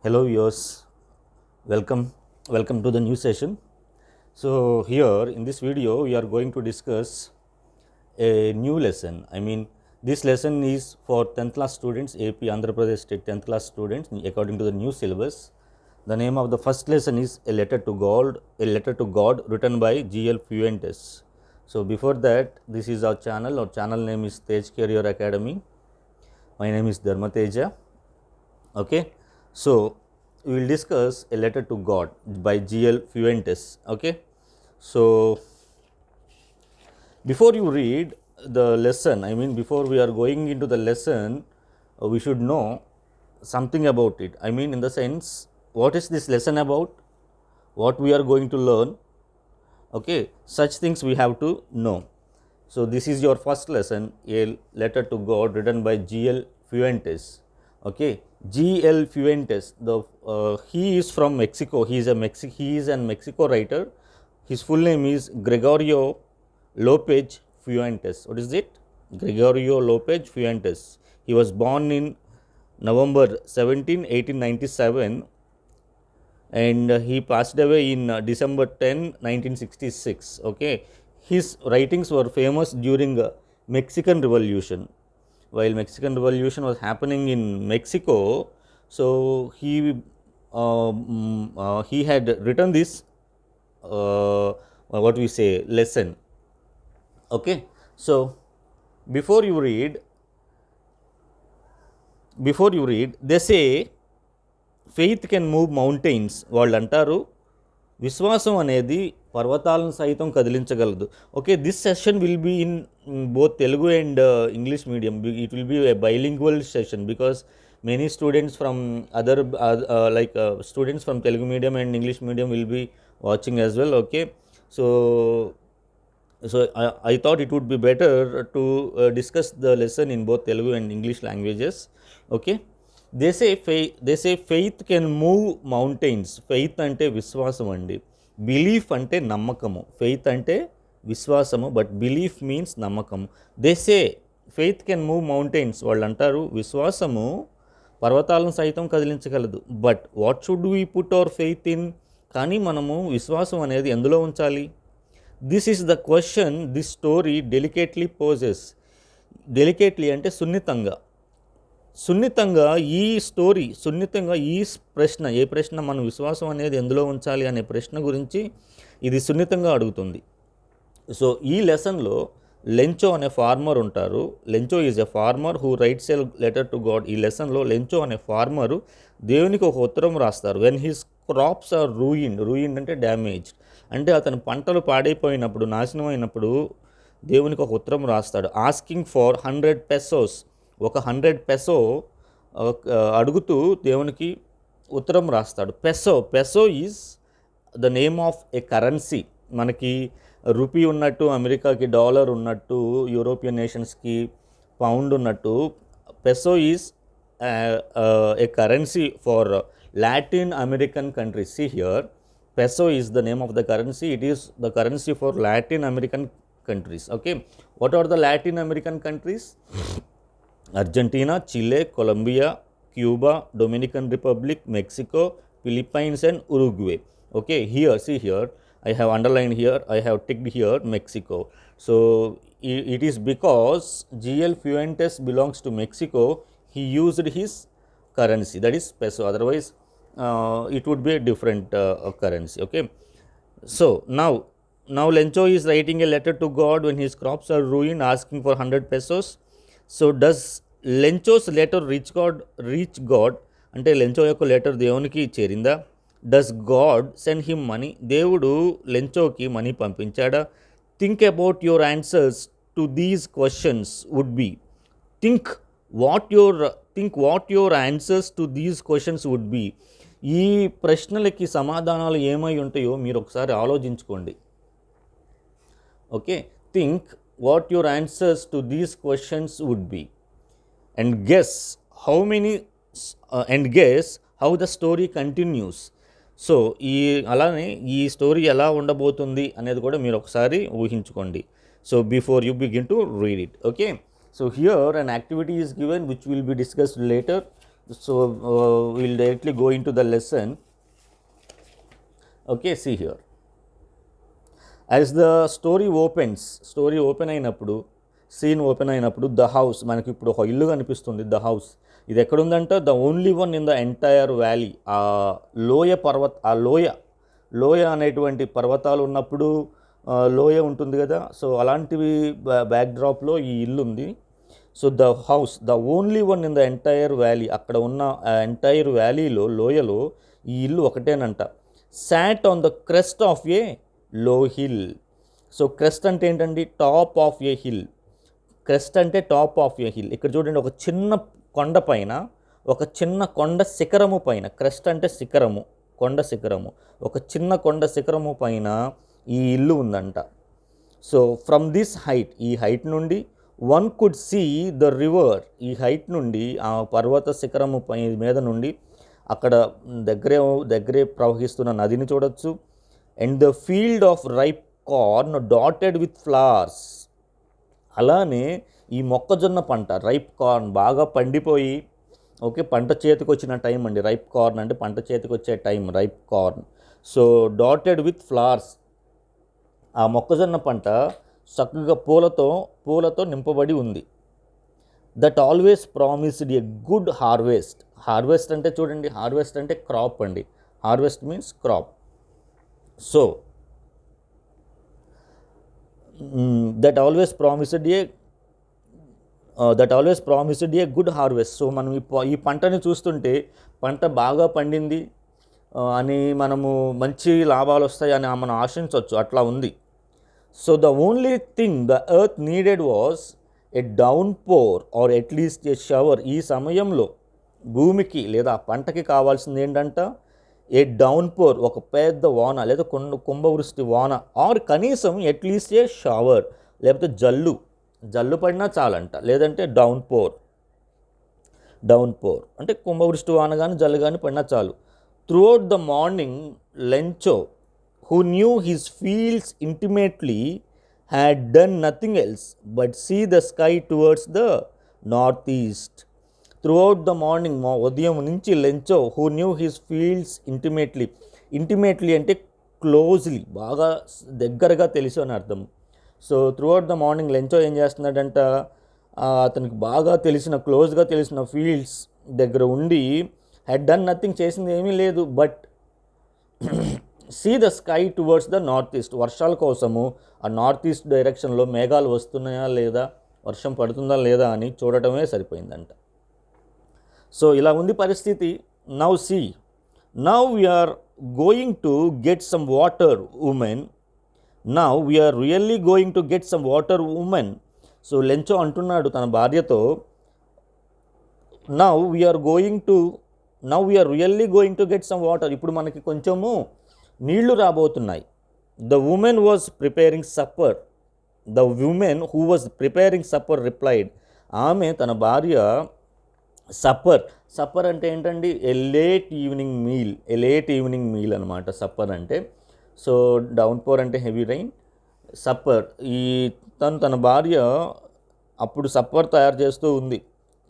Hello viewers, welcome to the new session. So here in this video we are going to discuss a new lesson. This lesson is for 10th class students, AP Andhra Pradesh State 10th class students according to the new syllabus. The name of the first lesson is A Letter to God written by G.L. Fuentes. So before that, this is our channel name is Tej Career Academy. My name is Dharmateja. Okay, so we will discuss A Letter to God by G.L. Fuentes. Okay, so before you read the lesson, before we are going into the lesson, we should know something about it. In the sense, what is this lesson about? What we are going to learn? Okay, such things we have to know. So this is your first lesson, A Letter to God written by G.L. Fuentes. Okay, G.L. Fuentes. He is from Mexico. He is an Mexico writer. His full name is Gregorio Lopez Fuentes. What is it? Gregorio Lopez Fuentes. He was born in November 17, 1897, and he passed away in December 10, 1966. Okay, his writings were famous during Mexican Revolution. While Mexican Revolution was happening in Mexico, so he had written this lesson. Okay, so before you read, they say faith can move mountains. వాళ్ళు అంటారు విశ్వాసం అనేది పర్వతాలను సైతం కదిలించగలదు. Okay, this session will be in both Telugu and English medium. It will be a bilingual session because many students from other students from Telugu medium and English medium will be watching as well. Okay, so I thought it would be better to discuss the lesson in both Telugu and English languages. Okay, they say faith can move mountains. Faith ante viswasam andi, belief ante nammakamu. Faith ante viswasamu, but belief means nammakamu. They say faith can move mountains. వాళ్ళు అంటారు విశ్వాసము పర్వతాలను సైతం కదిలించగలదు. But what should we put our faith in? కానీ మనము విశ్వాసం అనేది ఎందులో ఉంచాలి? This is the question this story delicately poses. Delicately అంటే సున్నితంగా ఈ ప్రశ్న, ఏ ప్రశ్న, మన విశ్వాసం అనేది ఎందులో ఉంచాలి అనే ప్రశ్న గురించి ఇది సున్నితంగా అడుగుతుంది. సో ఈ లెసన్లో లెంచో అనే ఫార్మర్ ఉంటారు. Lencho is a farmer who writes a letter to God. ఈ లెసన్లో లెంచో అనే ఫార్మరు దేవునికి ఒక ఉత్తరం రాస్తారు. When his crops are ruined అంటే డ్యామేజ్డ్, అంటే అతని పంటలు పాడైపోయినప్పుడు, నాశనం అయినప్పుడు దేవునికి ఒక ఉత్తరం రాస్తాడు. Asking for 100 pesos. ఒక 100 peso అడుగుతూ దేవునికి ఉత్తరం రాస్తాడు. Peso is the name of A currency. మనకి రూపీ ఉన్నట్టు, అమెరికాకి డాలర్ ఉన్నట్టు, యూరోపియన్ నేషన్స్కి పౌండ్ ఉన్నట్టు, peso is a currency for Latin American countries. See here, peso is the name of the currency. It is the currency for Latin American countries. Okay, what are the Latin American countries? Argentina, Chile, Colombia, Cuba, Dominican Republic, Mexico, Philippines and Uruguay. Okay, here, see here, I have underlined here, I have ticked here Mexico. So it is because G.L. Fuentes belongs to Mexico, he used his currency, that is peso. Otherwise it would be a different currency. Okay, so now Lencho is writing a letter to God when his crops are ruined, asking for 100 pesos. So does Lencho's letter reach God? అంటే Lencho యొక్క letter దేవునికి చేరిందా? Does God send him money? దేవుడు లెంచోకి money పంపించాడా? Think about your answers to these questions would be. Think what your answers to these questions would be. ఈ ప్రశ్నలకి సమాధానాలు ఏమై ఉంటాయో మీరు ఒకసారి ఆలోచించుకోండి. Okay, think what your answers to these questions would be and guess how the story continues. So అలానే ఈ స్టోరీ ఎలా ఉండబోతుంది అనేది కూడా మీరు ఒకసారి ఊహించుకోండి. So before you begin to read it. Okay, so here an activity is given which will be discussed later. So we'll directly go into the lesson. Okay, see here. As the story open అయినప్పుడు, scene open అయినప్పుడు the house, మనకి ఇప్పుడు ఒక ఇల్లు కనిపిస్తుంది. The house ఇది ఎక్కడుందంట? The only one in the entire valley. ఆ లోయ అనేటువంటి పర్వతాలు ఉన్నప్పుడు లోయ ఉంటుంది కదా, సో అలాంటివి బ్యాక్డ్రాప్లో ఈ ఇల్లు ఉంది. So the house, the only one in the entire valley, అక్కడ ఉన్న ఎంటైర్ వ్యాలీలో, లోయలో ఈ ఇల్లు ఒకటేనంట. Sat on the crest of a low hill. So crest అంటే ఏంటండి? Top of a hill. Crest అంటే టాప్ ఆఫ్ ఏ హిల్. ఇక్కడ చూడండి, ఒక చిన్న కొండ పైన, ఒక చిన్న కొండ శిఖరము పైన, క్రెస్ట్ అంటే శిఖరము, కొండ శిఖరము, ఒక చిన్న కొండ శిఖరము పైన ఈ ఇల్లు ఉందంట. సో ఫ్రమ్ దిస్ హైట్, ఈ హైట్ నుండి, one could see the river, ఈ హైట్ నుండి, ఆ పర్వత శిఖరము మీద నుండి అక్కడ దగ్గరే ప్రవహిస్తున్న నదిని చూడొచ్చు. And the field of ripe corn dotted with flowers. అలానే ఈ మొక్కజొన్న పంట, రైప్ కార్న్, బాగా పండిపోయి, ఓకే, పంట చేతికి వచ్చిన టైం అండి. రైప్ కార్న్ అంటే పంట చేతికి వచ్చే time, ripe corn. So dotted with flowers, ఆ మొక్కజొన్న పంట చక్కగా పూలతో నింపబడి ఉంది. That always promised a good harvest. Harvest అంటే చూడండి, హార్వెస్ట్ అంటే క్రాప్ అండి. Harvest means crop. So that always promised a good harvest. So మనం ఈ పంటని చూస్తుంటే పంట బాగా పండింది అని, మనము మంచి లాభాలు వస్తాయని మనం ఆశించవచ్చు, అట్లా ఉంది. So the only thing the earth needed was a downpour or at least a shower. ఈ సమయంలో భూమికి లేదా పంటకి కావాల్సింది ఏంటంట? ఏ డౌన్ పోర్, ఒక పెద్ద వాన లేదా కుంభవృష్టి వాన, ఆర్ కనీసం అట్లీస్ట్ ఏ షవర్, లేకపోతే జల్లు పడినా చాలంట, లేదంటే డౌన్ పోర్ అంటే కుంభవృష్టి వాన కానీ జల్లు కానీ పడినా చాలు. Throughout the morning Lencho, who knew his fields intimately, had done nothing else but see the sky towards the northeast. Throughout the morning, ఉదయం నుంచి Lencho, who knew his fields intimately అంటే క్లోజ్లీ, బాగా దగ్గరగా తెలుసు అని అర్థం. So throughout the morning Lencho ఏం చేస్తున్నాడంట? అతనికి బాగా క్లోజ్గా తెలిసిన ఫీల్డ్స్ దగ్గర ఉండి, హ్యాడ్ డన్ నథింగ్, చేసింది ఏమీ లేదు, but see the sky towards the north east, వర్షాల కోసము ఆ నార్త్ ఈస్ట్ డైరెక్షన్లో మేఘాలు వస్తున్నాయా లేదా, వర్షం పడుతుందా లేదా అని చూడటమే సరిపోయిందంట. సో ఇలా ఉంది పరిస్థితి. Now see, now we're going to get some water woman. Now we're really going to get some water woman. So Lencho అంటున్నాడు తన భార్యతో, now we're really going to get some water, ఇప్పుడు మనకి కొంచెము నీళ్లు రాబోతున్నాయి. The woman who was preparing supper replied. ఆమె తన భార్య సప్పర్ అంటే ఏంటండి? ఏ లేట్ ఈవినింగ్ మీల్ అనమాట సప్పర్ అంటే. సో డౌన్ పోర్ అంటే హెవీ రైన్, సప్పర్. తన భార్య అప్పుడు సప్పర్ తయారు చేస్తూ ఉంది.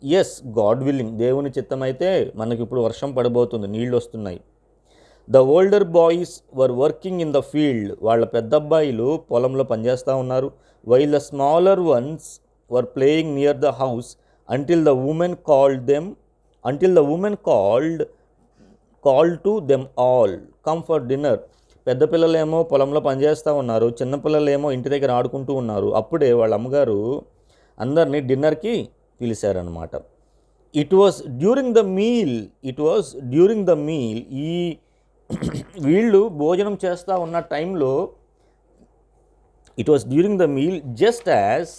ఎస్, గాడ్ విల్లింగ్, దేవుని చిత్తమైతే మనకి ఇప్పుడు వర్షం పడబోతుంది, నీళ్ళు వస్తున్నాయి. The older boys were working in the field. వాళ్ళ పెద్దబ్బాయిలు పొలంలో పనిచేస్తూ ఉన్నారు. While the smaller once were playing near the house until the woman called to them all, come for dinner. పెద్ద పిల్లలేమో పొలంలో పనిచేస్తూ ఉన్నారు, చిన్నపిల్లలేమో ఇంటి దగ్గర ఆడుకుంటూ ఉన్నారు. అప్పుడే వాళ్ళ అమ్మగారు అందరినీ డిన్నర్కి పిలిచారనమాట. It was during the meal, ఈ వీళ్ళు భోజనం చేస్తూ ఉన్న టైంలో, it was during the meal just as,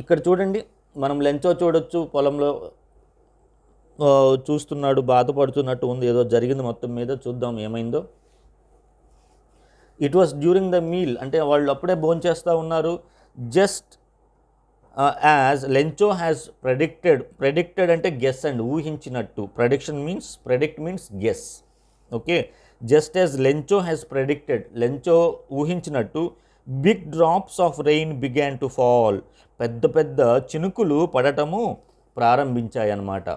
ఇక్కడ చూడండి మనం లెంచో చూడొచ్చు, పొలంలో చూస్తున్నాడు, బాధపడుతున్నట్టు ఉంది, ఏదో జరిగింది మొత్తం మీద. చూద్దాం ఏమైందో. It was during the meal అంటే వాళ్ళు అప్పుడే భోంచేస్తూ ఉన్నారు. Just as Lencho has predicted అంటే గెస్ అండ్ ఊహించినట్టు. Predict means guess. Okay, just as Lencho has predicted, Lencho ఊహించినట్టు, big drops of rain began to fall, పెద్ద పెద్ద చినుకులు పడటము ప్రారంభించాయన్నమాట.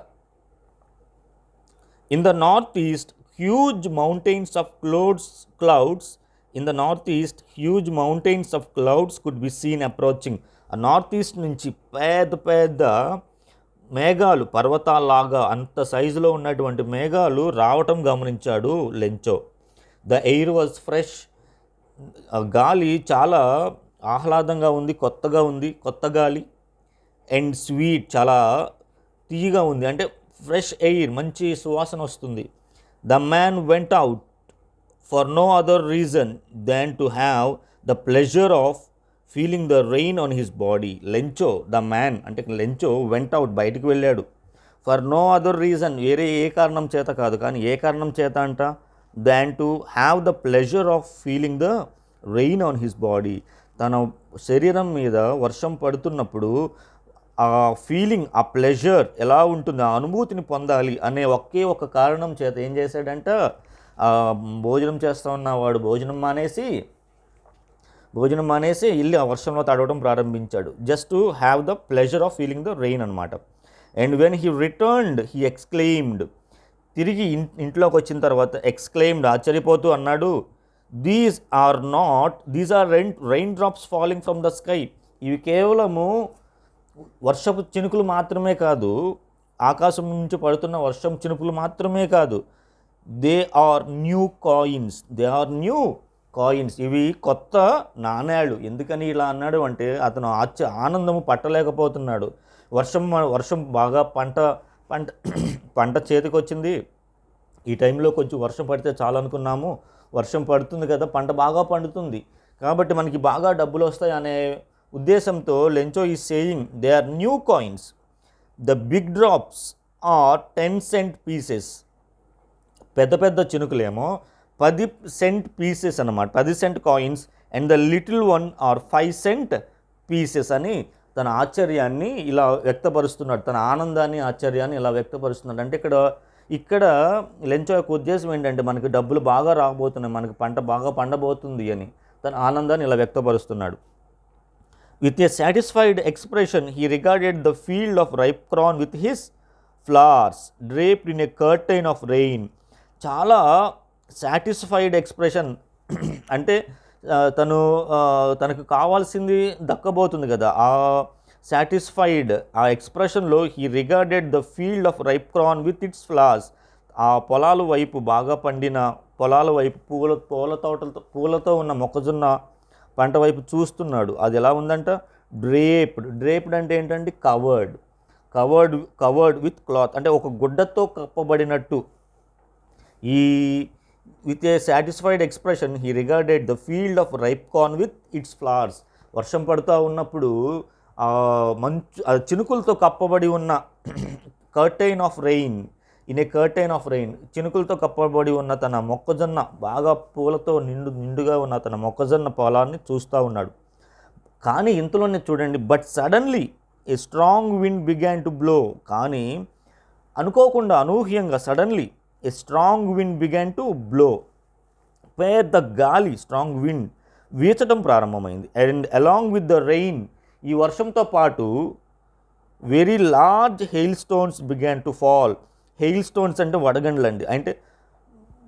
In the northeast, huge mountains of clouds. In the northeast, huge mountains of clouds could be seen approaching. ఆ north east నుంచి పెద్ద పెద్ద మేఘాలు, పర్వతాల్లాగా అంత సైజులో ఉన్నటువంటి మేఘాలు రావటం గమనించాడు Lencho. The air was fresh. గాలి చాలా ఆహ్లాదంగా ఉంది, కొత్తగా ఉంది, కొత్త గాలి. అండ్ స్వీట్, చాలా తీయగా ఉంది, అంటే ఫ్రెష్ ఎయిర్, మంచి సువాసన వస్తుంది. The man went out for no other reason than to have the pleasure of feeling the rain on his body. Lencho, the man అంటే లెంచో వెంట్ అవుట్, బయటకు వెళ్ళాడు. ఫర్ నో అదర్ రీజన్, వేరే ఏ కారణం చేత కాదు, కానీ ఏ కారణం చేత అంట, దాన్ to have the pleasure of feeling the rain on his body. తన శరీరం మీద వర్షం పడుతున్నప్పుడు ఆ ఫీలింగ్, ఆ ప్లెజర్ ఎలా ఉంటుంది, ఆ అనుభూతిని పొందాలి అనే ఒకే ఒక కారణం చేత ఏం చేశాడంట, భోజనం చేస్తూ ఉన్నవాడు భోజనం మానేసి వెళ్ళి ఆ వర్షంలో తడవడం ప్రారంభించాడు. Just to have the pleasure of feeling the rain అనమాట. And when he returned he exclaimed, తిరిగి ఇంట్లోకి వచ్చిన తర్వాత ఎక్స్క్లెయిమ్డ్, ఆశ్చర్యపోతూ అన్నాడు, these are rain drops falling from the sky. ఇవి కేవలము వర్షపు చినుకులు మాత్రమే కాదు, ఆకాశం నుంచి పడుతున్న వర్షం చినుకులు మాత్రమే కాదు, దే ఆర్ న్యూ కాయిన్స్. ఇవి కొత్త నాణేలు. ఎందుకని ఇలా అన్నాడు అంటే, అతను ఆనందము పట్టలేకపోతున్నాడు. వర్షం బాగా పంట చేతికి వచ్చింది. ఈ టైంలో కొంచెం వర్షం పడితే చాలు అనుకున్నాము, వర్షం పడుతుంది కదా, పంట బాగా పండుతుంది, కాబట్టి మనకి బాగా డబ్బులు వస్తాయి అనే ఉద్దేశంతో Lencho is saying they are new coins. The big drops are 10 cent pieces. పెద్ద పెద్ద చినుకులేమో 10 cent పీసెస్ అన్నమాట, 10 cent coins. And the little one are 5 cent pieces అని తన ఆశ్చర్యాన్ని ఇలా వ్యక్తపరుస్తున్నాడు, తన ఆనందాన్ని, ఆశ్చర్యాన్ని ఇలా వ్యక్తపరుస్తున్నాడు. అంటే ఇక్కడ లెంచో యొక్క ఉద్దేశం ఏంటంటే, మనకి డబ్బులు బాగా రాబోతున్నాయి, మనకి పంట బాగా పండబోతుంది అని తన ఆనందాన్ని ఇలా వ్యక్తపరుస్తున్నాడు. With a satisfied expression, he regarded the field of ripe corn with his flowers draped in a curtain of rain. చాలా సాటిస్ఫైడ్ ఎక్స్ప్రెషన్ అంటే తనకు కావాల్సింది దక్కబోతుంది కదా, ఆ సాటిస్ఫైడ్ ఆ ఎక్స్ప్రెషన్లో he regarded the field of ripe corn with its flowers. ఆ పొలాల వైపు, బాగా పండిన పొలాల వైపు, పూలతో ఉన్న మొక్కజొన్న పంట వైపు చూస్తున్నాడు. అది ఎలా ఉందంట, డ్రేప్డ్ అంటే ఏంటంటే కవర్డ్ విత్ క్లాత్, అంటే ఒక గుడ్డతో కప్పబడినట్టు. ఈ with a satisfied expression he regarded the field of ripe corn with its flowers. వర్షం పడుతూ ఉన్నప్పుడు చినుకులతో కప్పబడి ఉన్న కర్టైన్ ఆఫ్ రెయిన్, చినుకులతో కప్పబడి ఉన్న తన మొక్కజొన్న, బాగా పూలతో నిండుగా ఉన్న తన మొక్కజొన్న పొలాన్ని చూస్తూ ఉన్నాడు. కానీ ఇంతలోనే చూడండి, but suddenly a strong wind began to blow. కానీ అనుకోకుండా, అనూహ్యంగా, suddenly a strong wind began to blow. పెద్ద గాలి, స్ట్రాంగ్ విండ్ వీచడం ప్రారంభమైంది. And along with the rain, ఈ వర్షంతో పాటు very large hail stones began to fall. Hail stones అంటే వడగండ్లండి, అంటే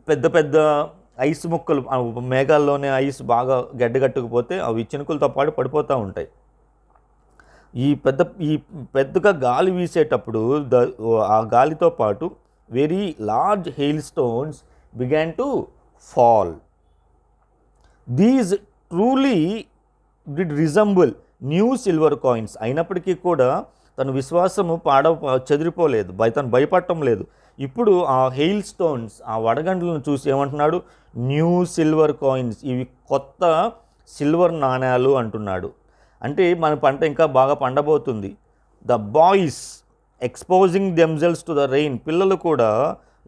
పెద్ద పెద్ద ఐస్ ముక్కలు, మేఘాల్లోనే ఐస్ బాగా గడ్డగట్టుకుపోతే అవి చినుకులతో పాటు పడిపోతూ ఉంటాయి. ఈ పెద్దగా గాలి వీసేటప్పుడు ఆ గాలితో పాటు very large hail stones began to fall. These truly did resemble new silver coins. అయినప్పటికీ కూడా తన విశ్వాసము చెదిరిపోలేదు, తను భయపడటం లేదు. ఇప్పుడు ఆ హెయిల్ స్టోన్స్, ఆ వడగండ్లను చూసి ఏమంటున్నాడు, న్యూ సిల్వర్ కాయిన్స్, ఇవి కొత్త సిల్వర్ నాణ్యాలు అంటున్నాడు. అంటే మన పంట ఇంకా బాగా పండబోతుంది. The boys exposing themselves to the rain, పిల్లలు కూడా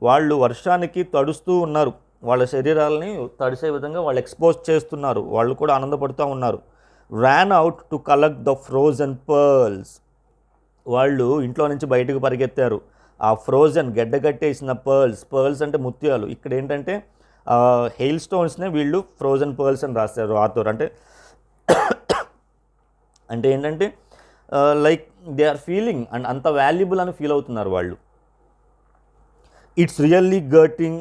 వాళ్ళు వర్షానికి తడుస్తూ ఉన్నారు, వాళ్ళ శరీరాలని తడిసే విధంగా వాళ్ళు ఎక్స్పోజ్ చేస్తున్నారు, వాళ్ళు కూడా ఆనందపడుతూ ఉన్నారు. Ran out to collect the frozen pearls, వాళ్ళు ఇంట్లో నుంచి బయటకు పరిగెత్తారు. ఆ ఫ్రోజన్ గడ్డగట్టేసిన పర్ల్స్ అంటే ముత్యాలు. ఇక్కడ ఏంటంటే హెయిల్ స్టోన్స్నే వీళ్ళు ఫ్రోజన్ పర్ల్స్ అని రాశారు ఆథర్. అంటే ఏంటంటే like they are feeling and అంత వాల్యుబుల్ అని ఫీల్ అవుతున్నారు వాళ్ళు. It's really getting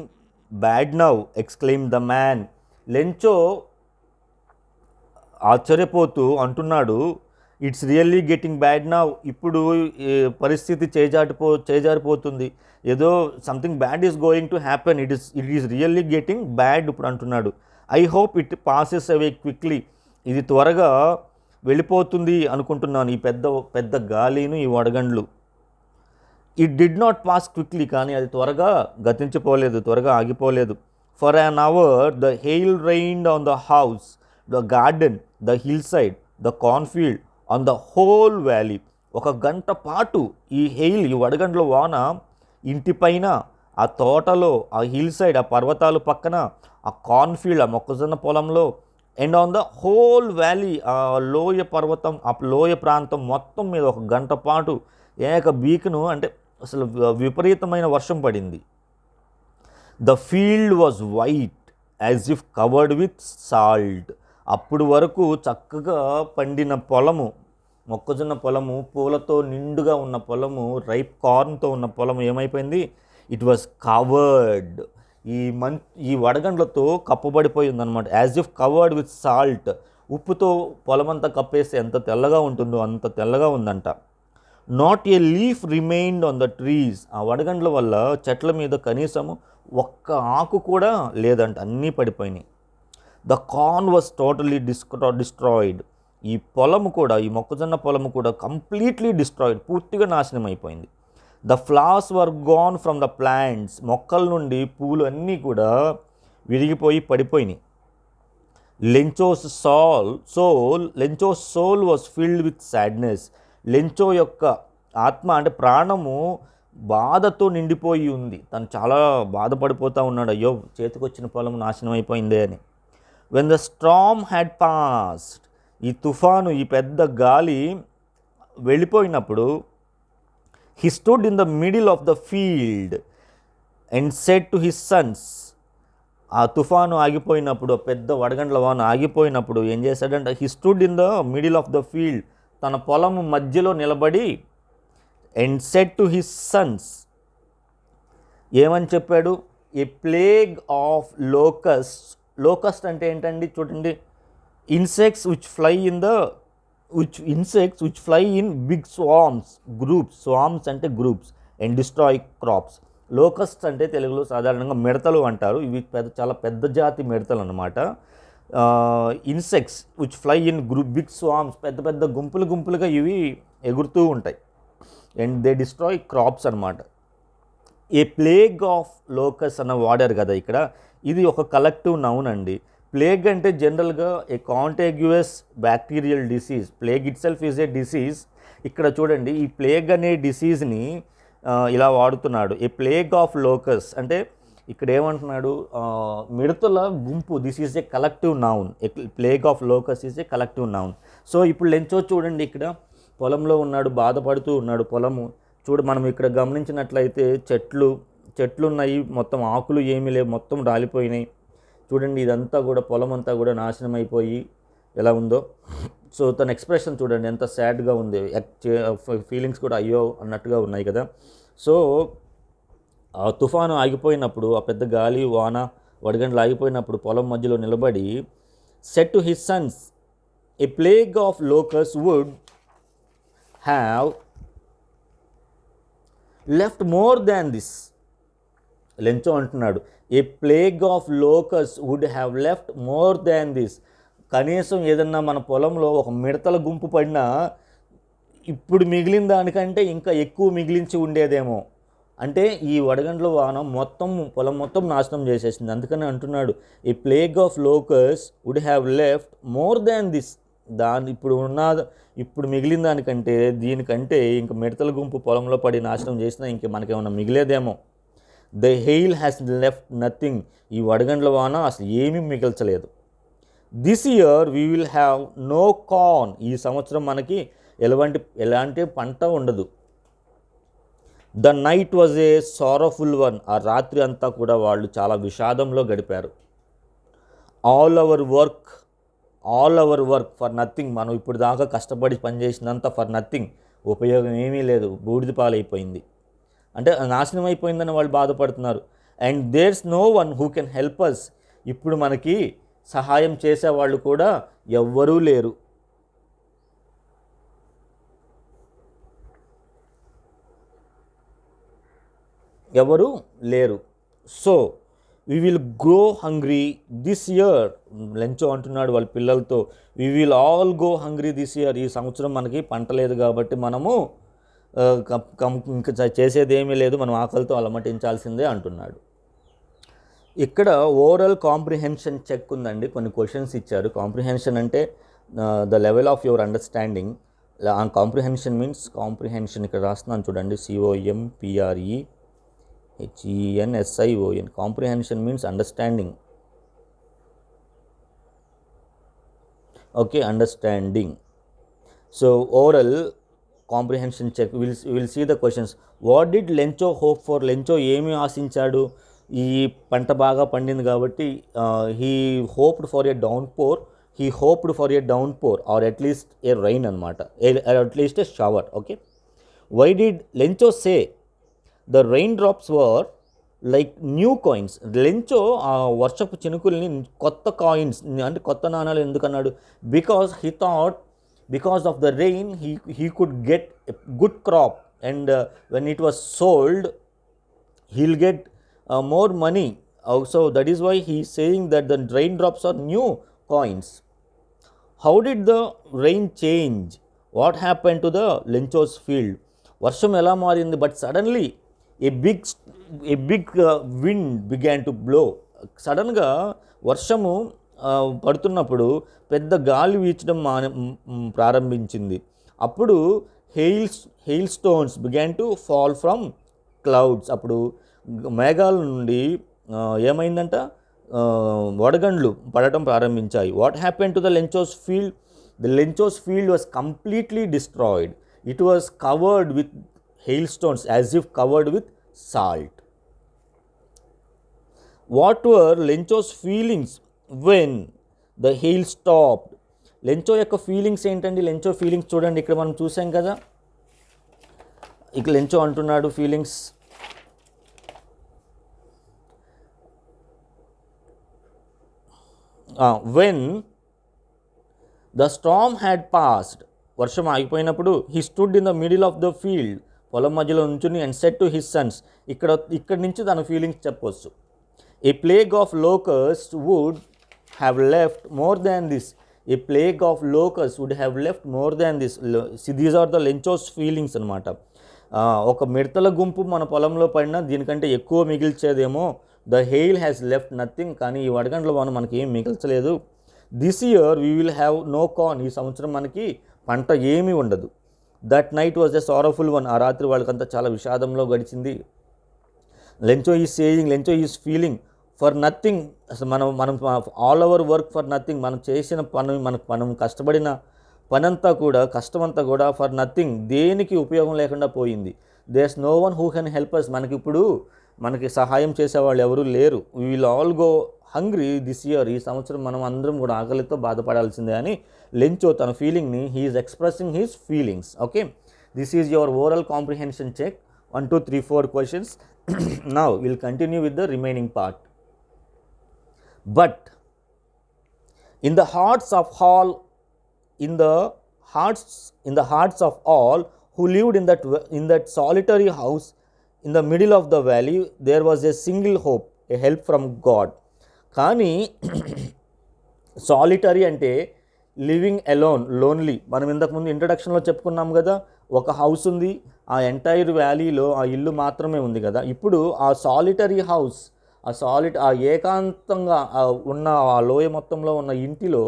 bad now exclaim the man. Lencho ఆశ్చర్యపోతూ అంటున్నాడు, it's really getting bad now, ఇప్పుడు పరిస్థితి చేజారిపోతుంది, ఏదో something bad is going to happen, it is really getting bad ఇప్పుడు అంటున్నాడు. I hope it passes away quickly, ఇది త్వరగా వెళ్ళిపోతుంది అనుకుంటున్నాను, ఈ పెద్ద పెద్ద గాలిను ఈ వడగండ్లు. It did not pass quickly, కానీ అది త్వరగా గతించిపోలేదు, త్వరగా ఆగిపోలేదు. For an hour the hail rained on the house, the garden, the hillside, the cornfield, on the whole valley. ఒక గంట పాటు ఈ హెయిల్, ఈ వడగండ్ల వాన ఇంటిపైన, ఆ తోటలో, ఆ హిల్ సైడ్, ఆ పర్వతాలు పక్కన, ఆ కార్న్ఫీల్డ్, ఆ మొక్కజొన్న పొలంలో, and on the whole valley, ఆ లోయ పర్వతం, ఆ లోయ ప్రాంతం మొత్తం మీద ఒక గంట పాటు ఏక బీకును, అంటే అసలు విపరీతమైన వర్షం పడింది. The field was white as if covered with salt. అప్పుడు వరకు చక్కగా పండిన పొలము, మొక్కజొన్న పొలము, పూలతో నిండుగా ఉన్న పొలము, రైప్ కార్న్తో ఉన్న పొలము ఏమైపోయింది? ఇట్ వాజ్ కవర్డ్, ఈ వడగండ్లతో కప్పబడిపోయి ఉందన్నమాట. As if covered with salt, ఉప్పుతో పొలమంతా కప్పేస్తే ఎంత తెల్లగా ఉంటుందో అంత తెల్లగా ఉందంట. Not a leaf remained on the trees, ఆ వడగండ్ల వల్ల చెట్ల మీద కనీసము ఒక్క ఆకు కూడా లేదంట, అన్నీ పడిపోయినాయి. The corn was totally destroyed, ఈ పొలము కూడా, ఈ మొక్కజొన్న పొలము కూడా కంప్లీట్లీ డిస్ట్రాయిడ్, పూర్తిగా నాశనం అయిపోయింది. The flowers were gone from the plants, మొక్కల నుండి పూలు అన్నీ కూడా విరిగిపోయి పడిపోయినాయి. Lencho's soul was filled with sadness, Lencho యొక్క ఆత్మ అంటే ప్రాణము బాధతో నిండిపోయి ఉంది, తను చాలా బాధపడిపోతూ ఉన్నాడు, అయ్యో చేతికొచ్చిన పొలం నాశనం అయిపోయిందే అని. When the storm had passed, ఈ తుఫాను, ఈ పెద్ద గాలి వెళ్ళిపోయినప్పుడు, he stood in the middle of the field and said to his sons, ఆ తుఫాను ఆగిపోయినప్పుడు, పెద్ద వడగండ్ల వాన ఆగిపోయినప్పుడు ఏం చేశాడంటే, he stood in the middle of the field, తన పొలము మధ్యలో నిలబడి, and said to his sons, ఏమని చెప్పాడు? A plague of locust, locust అంటే ఏంటండి చూడండి, insects which fly in big స్వామ్స్, groups, స్వామ్స్ అంటే groups, and destroy crops. Locust అంటే తెలుగులో సాధారణంగా మిడతలు అంటారు, ఇవి చాలా పెద్ద జాతి మిడతలు అన్నమాట. Insects which fly in big swarms, పెద్ద పెద్ద గుంపులుగా ఇవి ఎగురుతూ ఉంటాయి, అండ్ దే డిస్ట్రాయ్ క్రాప్స్ అనమాట. ఏ ప్లేగ్ ఆఫ్ లోకస్ అన్న వాడారు కదా ఇక్కడ, ఇది ఒక కలెక్టివ్ నౌన్ అండి. ప్లేగ్ అంటే జనరల్గా a contagious bacterial disease, plague itself is a disease. ఇక్కడ చూడండి, ఈ ప్లేగ్ అనే డిసీజ్ని ఇలా వాడుతున్నాడు. ఏ ప్లేగ్ ఆఫ్ లోకస్ అంటే ఇక్కడ ఏమంటున్నాడు, మిడతల గుంపు, this is a collective noun, plague of locust is a collective noun. So ఇప్పుడు లెంచో చూడండి, ఇక్కడ పొలంలో ఉన్నాడు, బాధపడుతూ ఉన్నాడు. పొలము మనం ఇక్కడ గమనించినట్లయితే చెట్లు ఉన్నాయి, మొత్తం ఆకులు ఏమీ లేవు, మొత్తం రాలిపోయినాయి. చూడండి, ఇదంతా కూడా పొలం అంతా కూడా నాశనం అయిపోయి ఎలా ఉందో. సో తన ఎక్స్ప్రెషన్ చూడండి ఎంత సాడ్గా ఉంది, ఫీలింగ్స్ కూడా అయ్యో అన్నట్టుగా ఉన్నాయి కదా. సో ఆ తుఫాను ఆగిపోయినప్పుడు, ఆ పెద్ద గాలి వాన వడగండ్లు ఆగిపోయినప్పుడు పొలం మధ్యలో నిలబడి, said to his sons, a plague of locust would have left more than this. Lencho అంటున్నాడు, a plague of locust would have left more than this. కనీసం ఏదన్నా మన పొలంలో ఒక మిడతల గుంపు పడినా ఇప్పుడు మిగిలిన దానికంటే ఇంకా ఎక్కువ మిగిలించి ఉండేదేమో. అంటే ఈ వడగండ్ల వాన పొలం మొత్తం నాశనం చేసేసింది. అందుకని అంటున్నాడు, a plague of locust would have left more than this. ఇప్పుడు మిగిలిన దానికంటే, దీనికంటే ఇంక మిడతల గుంపు పొలంలో పడి నాశనం చేసినా ఇంక మనకేమన్నా మిగిలేదేమో. The hail has left nothing, ఈ వడగండ్ల వాన అసలు ఏమీ మిగల్చలేదు. This year we will have no corn, ఈ సంవత్సరం మనకి ఎలాంటి పంట ఉండదు. The night was a sorrowful one, ఆ రాత్రి అంతా కూడా వాళ్ళు చాలా విషాదంలో గడిపారు. All our work all our work for nothing. మనం ఇప్పుడు దాకా కష్టపడి పనిచేసినంత ఫర్ నథింగ్, ఉపయోగం ఏమీ లేదు, బూడిద పాలైపోయింది. అంటే నాశనం అయిపోయిందని వాళ్ళు బాధపడుతున్నారు. And there's no one who can help us. ఇప్పుడు మనకి సహాయం చేసేవాళ్ళు కూడా ఎవ్వరూ లేరు. ఎవరు లేరు. So we will go hungry this year. Lencho అంటున్నాడు వాళ్ళ పిల్లలతో, we will all go hungry this year. ఈ సంవత్సరం మనకి పంట లేదు కాబట్టి మనము ఇంకా చేసేది ఏమీ లేదు, మనం ఆకలితో అలమటించాల్సిందే అంటున్నాడు. ఇక్కడ ఓరల్ కాంప్రిహెన్షన్ చెక్ ఉందండి. కొన్ని క్వశ్చన్స్ ఇచ్చారు. కాంప్రిహెన్షన్ అంటే the level of your understanding. Comprehension means, comprehension ఇక్కడ రాస్తున్నాను చూడండి, COMPREHENSION. Comprehension means understanding. Okay, understanding. So oral comprehension check. Will see the questions. What did Lencho hope for. Lencho ఏమి ఆశించాడు? ఈ పంట బాగా పండింది కాబట్టి he hoped for a downpour or at least a rain అనమాట, at least a shower. Okay, why did Lencho say the rain drops were like new coins. Lencho ఆ వర్షపు చినుకుల్ని కొత్త కాయిన్స్ అంటే కొత్త నాణాలు ఎందుకన్నాడు? Because of the rain he could get a good crop, and when it was sold he'll get more money. So that is why he is saying that the raindrops are new coins. How did the rain change? What happened to the Lencho's field? వర్షం ఎలా మారింది? But suddenly a big wind began to blow. సడన్గా వర్షము పడుతున్నప్పుడు పెద్ద గాలి వీచడం ప్రారంభించింది. అప్పుడు hail stones began to fall from clouds. అప్పుడు మేఘాల నుండి ఏమైందంట, వడగండ్లు పడటం ప్రారంభించాయి. What happen to the Lencho's field? The Lencho's field was completely destroyed. It was covered with hail stones as if covered with salt. What were Lencho's feelings when the hail stopped? Lencho యొక్క feelings ఏంటండి? Lencho feelings చూడండి, ఇక్కడ మనం చూసాం కదా. ఇక Lencho అంటున్నాడు feelings. When the storm had passed, వర్షం ఆగిపోయినప్పుడు, he stood in the middle of the field, పొలం మధ్యలో నుంచుని, and said to his sons. ఇక్కడ నుంచి తన ఫీలింగ్స్ చెప్పవచ్చు. A plague of locust would have left more than this. A plague of locust would have left more than this. These are the Lencho's feelings అనమాట. ఒక మిడతల గుంపు మన పొలంలో పడినా దీనికంటే ఎక్కువ మిగిల్చేదేమో. The hail has left nothing. కానీ ఈ వడగండ్ల వాన మనకి ఏం మిగల్చలేదు. This year we will have no corn. ఈ సంవత్సరం మనకి పంట ఏమీ ఉండదు. That night was a sorrowful one. ఆ రాత్రి వాళ్ళకంతా చాలా విషాదంలో గడిచింది. Lencho is saying, Lencho is feeling for nothing. అసలు మనం all our work for nothing. మనం చేసిన పని, మనం కష్టపడిన పనంతా కూడా, కష్టమంతా కూడా ఫర్ నథింగ్, దేనికి ఉపయోగం లేకుండా పోయింది. There's no one who can help us. మనకి సహాయం చేసేవాళ్ళు ఎవరూ లేరు. We will all go hungry this year. ఈ సంవత్సరం మనం అందరం కూడా ఆకలితో బాధపడాల్సిందే అని లెంచో తన ఫీలింగ్ని he is expressing his feelings. Okay, this is your oral comprehension check. 1 2 3 4 questions. Now we'll continue with the remaining part. But in the hearts of all who lived in that solitary house in the middle of the valley, there was a single hope, a help from God. కానీ solitary అంటే living alone, lonely. మనం ఇంతకుముందు ఇంట్రడక్షన్లో చెప్పుకున్నాం కదా, ఒక house ఉంది, ఆ entire వ్యాలీలో ఆ ఇల్లు మాత్రమే ఉంది కదా. ఇప్పుడు ఆ సాలిటరీ హౌస్, ఆ ఏకాంతంగా ఉన్న ఆ లోయ మొత్తంలో ఉన్న ఇంటిలో,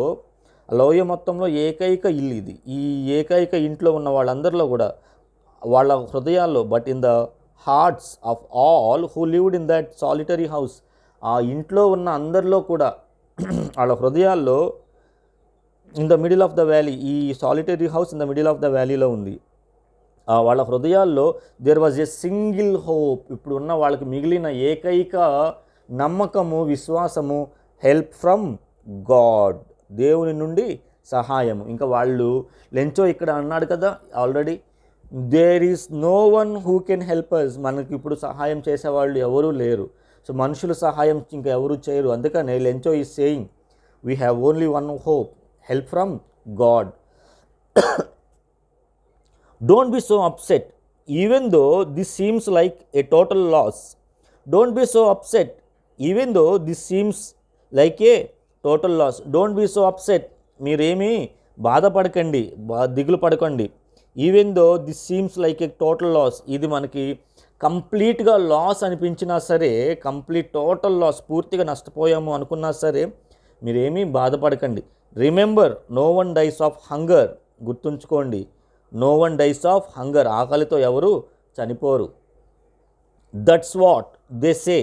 లోయ మొత్తంలో ఏకైక ఇల్లు ఇది. ఈ ఏకైక ఇంట్లో ఉన్న వాళ్ళందరిలో కూడా వాళ్ళ హృదయాల్లో, but in the hearts of all who lived in that solitary house, ఆ ఇంట్లో ఉన్న అందరిలో కూడా వాళ్ళ హృదయాల్లో, in the middle of the valley, ఈ solitary house in the middle of the వ్యాలీలో ఉంది. వాళ్ళ హృదయాల్లో there was a single hope. ఇప్పుడు ఉన్న వాళ్ళకి మిగిలిన ఏకైక నమ్మకము, విశ్వాసము, హెల్ప్ ఫ్రమ్ గాడ్. దేవుని నుండి సహాయం. ఇంకా వాళ్ళు లెంచో ఇక్కడ అన్నాడు కదా already, there is no one who can help us. మనకి ఇప్పుడు సహాయం చేసేవాళ్ళు ఎవరూ లేరు. సో మనుషుల సహాయం ఇంకా ఎవరు చేయరు. అందుకనే Lencho is saying we have only one hope, help from God. Don't be so upset, even though this seems like a total loss. Don't be so upset, even though this seems like a total loss. Don't be so upset. మీరేమీ బాధపడకండి, దిగులు పడకండి. Even though this seems like a total loss. ఇది మనకి కంప్లీట్గా loss అనిపించినా సరే, complete total loss, పూర్తిగా నష్టపోయాము అనుకున్నా సరే మీరేమీ బాధపడకండి. Remember, no one dies of hunger. గుర్తుంచుకోండి, no one dies of hunger. ఆకలితో ఎవరు చనిపోరు. That's what they say,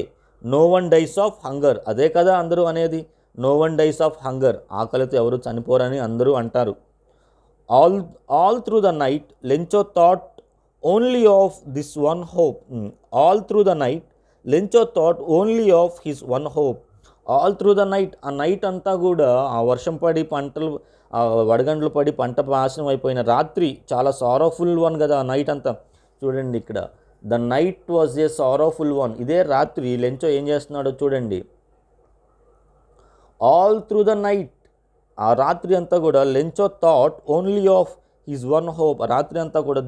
no one dies of hunger. అదే కదా అందరూ అనేది, no one dies of hunger. ఆకలితో ఎవరు చనిపోరని అందరూ అంటారు. All through the night Lencho thought only of this one hope. All through the night Lencho thought only of his one hope. All through the night, ఆ night అంతా కూడా ఆ వర్షం పడి పంటలు వడగండ్లు పడి పంట నాశనం అయిపోయిన రాత్రి, చాలా సారోఫుల్ వన్ కదా ఆ నైట్ అంతా. చూడండి ఇక్కడ, the night was a sorrowful one. ఇదే రాత్రి లెంచో ఏం చేస్తున్నాడో చూడండి. ఆల్ త్రూ ద నైట్, ఆ రాత్రి అంతా కూడా Lencho thought only of his one hope. ఆ రాత్రి అంతా కూడా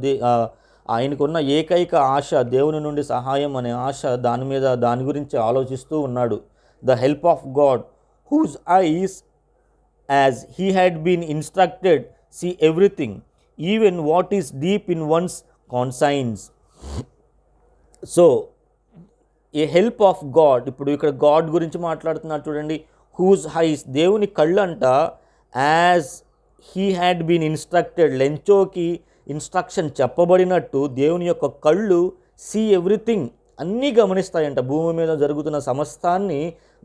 ఆయనకున్న ఏకైక ఆశ, దేవుని నుండి సహాయం అనే ఆశ, దాని గురించి ఆలోచిస్తూ ఉన్నాడు. The help of God, whose eyes as he had been instructed see everything, even what is deep in one's conscience. So a help of God. ఇప్పుడు ఇక్కడ గాడ్ గురించి మాట్లాడుతున్నారు చూడండి. హూజ్ ఐస్, దేవుని కళ్ళు అంట, as he had been instructed. లెంచోకి instruction చెప్పబడినట్టు దేవుని యొక్క కళ్ళు సీ ఎవ్రీథింగ్, అన్నీ గమనిస్తాయంట. భూమి మీద జరుగుతున్న సమస్తాన్ని